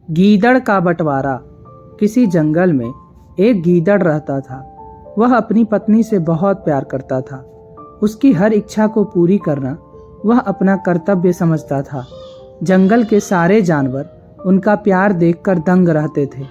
गीदड़ का बंटवारा। किसी जंगल में एक गीदड़ रहता था। वह अपनी पत्नी से बहुत प्यार करता था। उसकी हर इच्छा को पूरी करना वह अपना कर्तव्य समझता था। जंगल के सारे जानवर उनका प्यार देखकर दंग रहते थे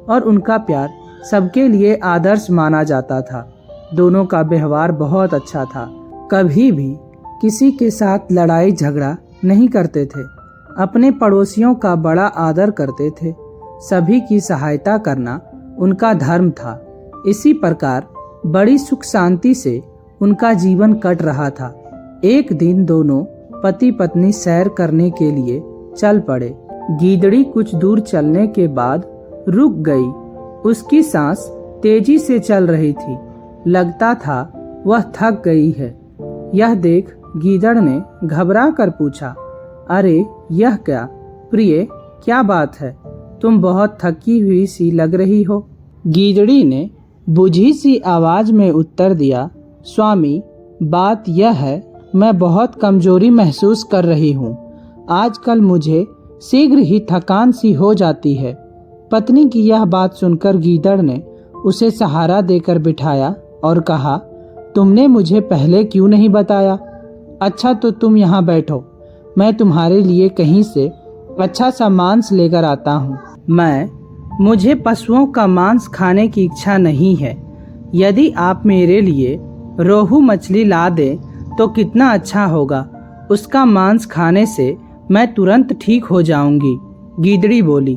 और उनका प्यार सबके लिए आदर्श माना जाता था। दोनों का व्यवहार बहुत अच्छा था। कभी भी किसी के साथ लड़ाई झगड़ा नहीं करते थे। अपने पड़ोसियों का बड़ा आदर करते थे। सभी की सहायता करना उनका धर्म था। इसी प्रकार बड़ी सुख शांति से उनका जीवन कट रहा था। एक दिन दोनों पति पत्नी सैर करने के लिए चल पड़े। गीदड़ी कुछ दूर चलने के बाद रुक गई। उसकी सांस तेजी से चल रही थी। लगता था वह थक गई है। यह देख गीदड़ ने घबरा कर पूछा, अरे यह क्या प्रिय, क्या बात है? तुम बहुत थकी हुई सी लग रही हो। गीदड़ी ने बुझी सी आवाज में उत्तर दिया, स्वामी, बात यह है, मैं बहुत कमजोरी महसूस कर रही हूँ। आजकल मुझे शीघ्र ही थकान सी हो जाती है। पत्नी की यह बात सुनकर गीदड़ ने उसे सहारा देकर बिठाया और कहा, तुमने मुझे पहले क्यों नहीं बताया? अच्छा तो तुम यहाँ बैठो, मैं तुम्हारे लिए कहीं से अच्छा सा मांस लेकर आता हूँ। मुझे पशुओं का मांस खाने की इच्छा नहीं है। यदि आप मेरे लिए रोहू मछली ला दें तो कितना अच्छा होगा। उसका मांस खाने से मैं तुरंत ठीक हो जाऊंगी। गीदड़ी बोली,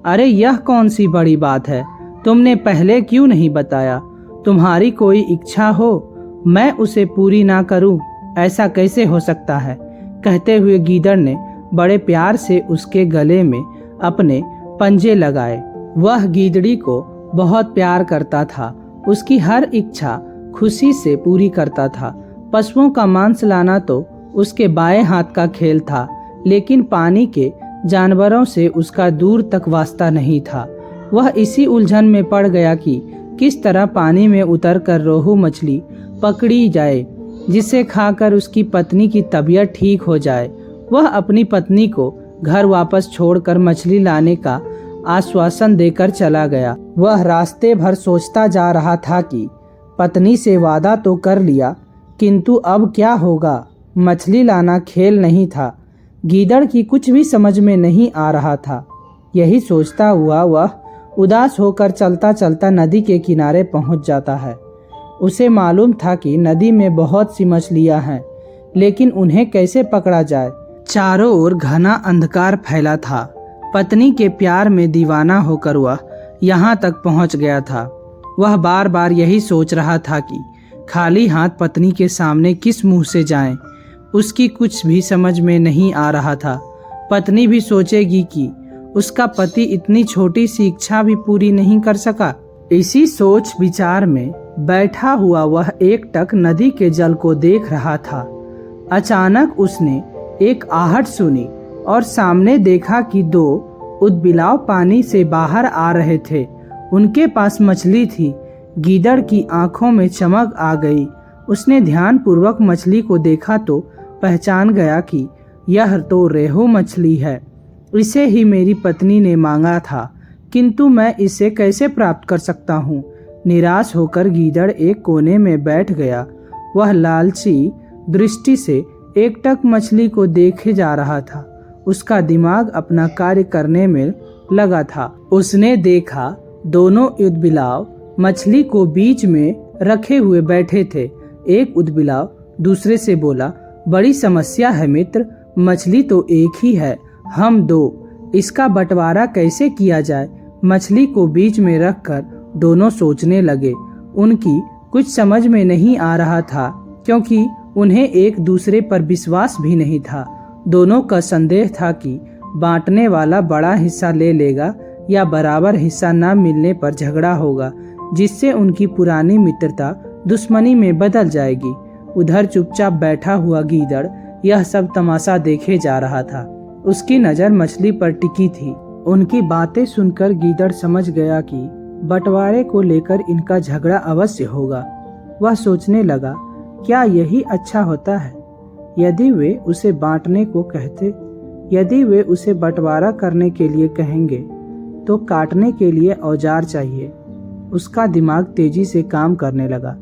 अरे यह कौन सी बड़ी बात है? तुमने पहले क्यों नहीं बताया? तुम्हारी कोई इच्छा हो, मैं उसे पूरी ना करूं, ऐसा कैसे हो सकता है? कहते हुए गीदड़ ने बड़े प्यार से उसके गले में अपने पंजे लगाए। वह गीदड़ी को बहुत प्यार करता था। उसकी हर इच्छा खुशी से पूरी करता था। पशुओं का मांस लाना तो उसके बाएं हाथ का खेल था, लेकिन पानी के जानवरों से उसका दूर तक वास्ता नहीं था। वह इसी उलझन में पड़ गया कि किस तरह पानी में उतरकर रोहू मछली पकड़ी जाए, जिसे खाकर उसकी पत्नी की तबीयत ठीक हो जाए। वह अपनी पत्नी को घर वापस छोड़कर मछली लाने का आश्वासन देकर चला गया। वह रास्ते भर सोचता जा रहा था कि पत्नी से वादा तो कर लिया, किंतु अब क्या होगा? मछली लाना खेल नहीं था। गीदड़ की कुछ भी समझ में नहीं आ रहा था। यही सोचता हुआ वह उदास होकर चलता चलता नदी के किनारे पहुंच जाता है। उसे मालूम था कि नदी में बहुत सी मछलियां हैं, लेकिन उन्हें कैसे पकड़ा जाए? चारों ओर घना अंधकार फैला था। पत्नी के प्यार में दीवाना होकर वह यहाँ तक पहुँच गया था। वह बार बार यही सोच रहा था कि खाली हाथ पत्नी के सामने किस मुंह से जाएं। उसकी कुछ भी समझ में नहीं आ रहा था। पत्नी भी सोचेगी कि उसका पति इतनी छोटी सी इच्छा भी पूरी नहीं कर सका। इसी सोच विचार में बैठा हुआ वह एकटक नदी के जल को देख रहा था। अचानक उसने एक आहट सुनी और सामने देखा कि दो ऊदबिलाव पानी से बाहर आ रहे थे। उनके पास मछली थी। गीदड़ की आंखों में चमक आ गई। उसने ध्यानपूर्वक मछली को देखा तो पहचान गया कि यह तो रेहू मछली है। इसे ही मेरी पत्नी ने मांगा था, किंतु मैं इसे कैसे प्राप्त कर सकता हूँ? निराश होकर गीदड़ एक कोने में बैठ गया। वह लालची दृष्टि से एकटक मछली को देखे जा रहा था। उसका दिमाग अपना कार्य करने में लगा था। उसने देखा दोनों ऊदबिलाव मछली को बीच में रखे हुए बैठे थे। एक ऊदबिलाव दूसरे से बोला, बड़ी समस्या है मित्र, मछली तो एक ही है, हम दो, इसका बंटवारा कैसे किया जाए? मछली को बीच में रखकर दोनों सोचने लगे। उनकी कुछ समझ में नहीं आ रहा था, क्योंकि उन्हें एक दूसरे पर विश्वास भी नहीं था। दोनों का संदेह था कि बांटने वाला बड़ा हिस्सा ले लेगा या बराबर हिस्सा न मिलने पर झगड़ा होगा, जिससे उनकी पुरानी मित्रता दुश्मनी में बदल जाएगी। उधर चुपचाप बैठा हुआ गीदड़ यह सब तमाशा देखे जा रहा था। उसकी नज़र मछली पर टिकी थी। उनकी बातें सुनकर गीदड़ समझ गया कि बंटवारे को लेकर इनका झगड़ा अवश्य होगा। वह सोचने लगा, क्या यही अच्छा होता है? यदि वे उसे बांटने को कहते, यदि वे उसे बंटवारा करने के लिए कहेंगे तो काटने के लिए औजार चाहिए। उसका दिमाग तेजी से काम करने लगा।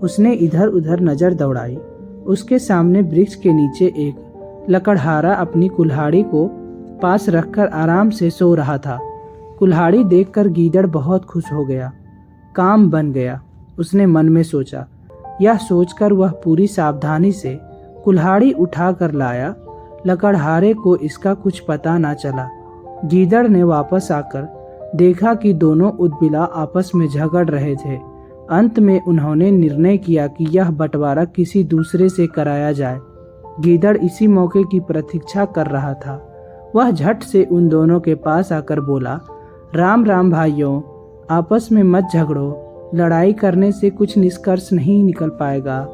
उसने इधर उधर नजर दौड़ाई। उसके सामने वृक्ष के नीचे एक लकड़हारा अपनी कुल्हाड़ी को पास रखकर आराम से सो रहा था। कुल्हाड़ी देखकर गीदड़ बहुत खुश हो गया। काम बन गया, उसने मन में सोचा। यह सोचकर वह पूरी सावधानी से कुल्हाड़ी उठा कर लाया। लकड़हारे को इसका कुछ पता ना चला। गीदड़ ने वापस आकर देखा कि दोनों उदबिला आपस में झगड़ रहे थे। अंत में उन्होंने निर्णय किया कि यह बंटवारा किसी दूसरे से कराया जाए। गीदड़ इसी मौके की प्रतीक्षा कर रहा था। वह झट से उन दोनों के पास आकर बोला, राम राम भाइयों, आपस में मत झगड़ो। लड़ाई करने से कुछ निष्कर्ष नहीं निकल पाएगा।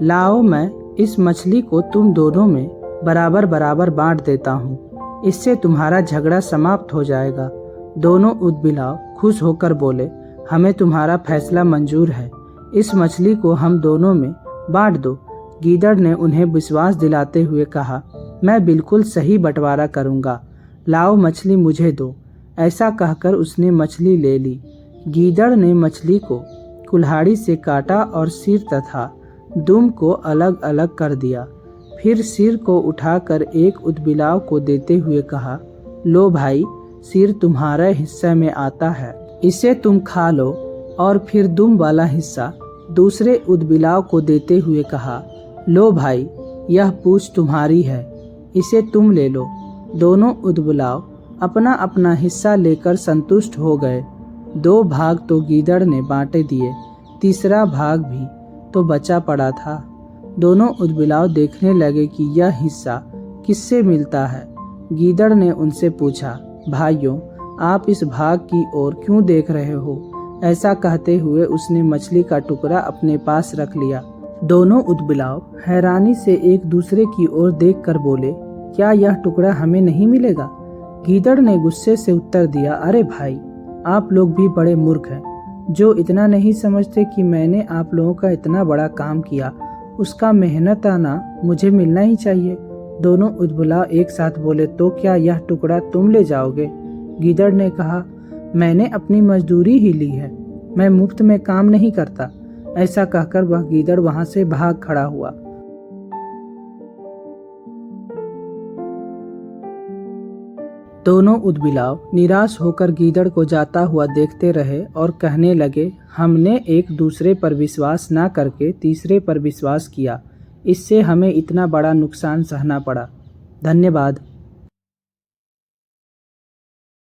लाओ, मैं इस मछली को तुम दोनों में बराबर बराबर बांट देता हूँ। इससे तुम्हारा झगड़ा समाप्त हो जाएगा। दोनों उदबिलाव खुश होकर बोले, हमें तुम्हारा फैसला मंजूर है। इस मछली को हम दोनों में बांट दो। गीदड़ ने उन्हें विश्वास दिलाते हुए कहा, मैं बिल्कुल सही बंटवारा करूँगा। लाओ, मछली मुझे दो। ऐसा कहकर उसने मछली ले ली। गीदड़ ने मछली को कुल्हाड़ी से काटा और सिर तथा दुम को अलग अलग कर दिया। फिर सिर को उठाकर एक उदबिलाव को देते हुए कहा, लो भाई, सिर तुम्हारे हिस्से में आता है, इसे तुम खा लो। और फिर दुम वाला हिस्सा दूसरे उदबिलाव को देते हुए कहा, लो भाई, यह पूंछ तुम्हारी है, इसे तुम ले लो। दोनों उदबिलाव अपना अपना हिस्सा लेकर संतुष्ट हो गए। 2 भाग तो गीदड़ ने बांटे दिए, तीसरा भाग भी तो बचा पड़ा था। दोनों उदबिलाव देखने लगे कि यह हिस्सा किससे मिलता है। गीदड़ ने उनसे पूछा, भाइयों, आप इस भाग की ओर क्यों देख रहे हो? ऐसा कहते हुए उसने मछली का टुकड़ा अपने पास रख लिया। दोनों उदबिलाव हैरानी से एक दूसरे की ओर देखकर बोले, क्या यह टुकड़ा हमें नहीं मिलेगा? गीदड़ ने गुस्से से उत्तर दिया, अरे भाई, आप लोग भी बड़े मूर्ख हैं, जो इतना नहीं समझते कि मैंने आप लोगों का इतना बड़ा काम किया, उसका मेहनताना मुझे मिलना ही चाहिए। दोनों उदबिलाव एक साथ बोले, तो क्या यह टुकड़ा तुम ले जाओगे? गीदड़ ने कहा, मैंने अपनी मजदूरी ही ली है, मैं मुफ्त में काम नहीं करता। ऐसा कहकर वह गीदड़ वहां से भाग खड़ा हुआ। दोनों उदबिलाव निराश होकर गीदड़ को जाता हुआ देखते रहे और कहने लगे, हमने एक दूसरे पर विश्वास ना करके तीसरे पर विश्वास किया, इससे हमें इतना बड़ा नुकसान सहना पड़ा। धन्यवाद।